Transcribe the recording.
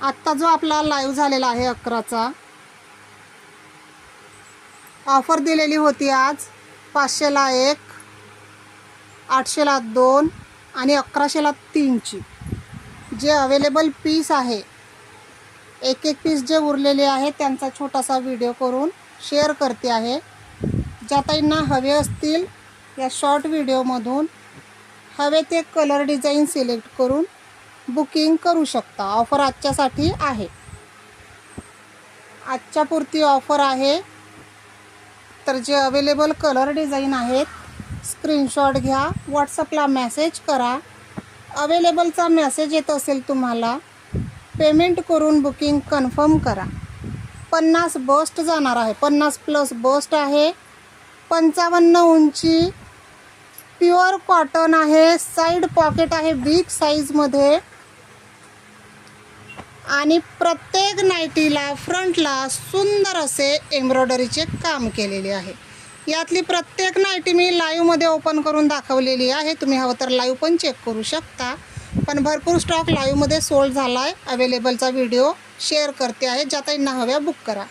आत्ता जो आपला लाईव्ह झालेला आहे 11चा, ऑफर दिलेली होती आज 500ला 1, 800ला 2 आणि 1100ला 3ची. जे अवेलेबल पीस आहे, एक एक पीस जे उरलेले आहे त्यांचा छोटासा व्हिडिओ करून शेअर करते आहे. ज्या ताईंना हवे असतील या शॉर्ट व्हिडिओमधून हवे ते कलर डिझाईन सिलेक्ट करून बुकिंग करू शकता. ऑफर आजच्यासाठी आहे, आजच्या पुरती ऑफर आहे. तर जे अवेलेबल कलर डिझाईन आहेत स्क्रीनशॉट घ्या, व्हॉट्सअपला मेसेज करा. अवेलेबलचा मेसेज येत असेल तुम्हाला, पेमेंट करून बुकिंग कन्फर्म करा. 50 बस्ट जाणार आहे, 50+ बस्ट आहे. 55 उंची, प्युअर कॉटन आहे. साईड पॉकेट आहे बिग साईजमध्ये आणि प्रत्येक नाईटीला फ्रंटला सुंदर असे एम्ब्रॉयडरीचे काम केलेले आहे. यातली प्रत्येक नाईटी मी लाईव्हमध्ये ओपन करून दाखवलेली आहे. तुम्ही हवं तर लाईव्ह पण चेक करू शकता. पण भरपूर स्टॉक लाईव्हमध्ये सोल्ड झाला आहे. अवेलेबलचा व्हिडिओ शेअर करते आहे, ज्या ताईंना हव्या बुक करा.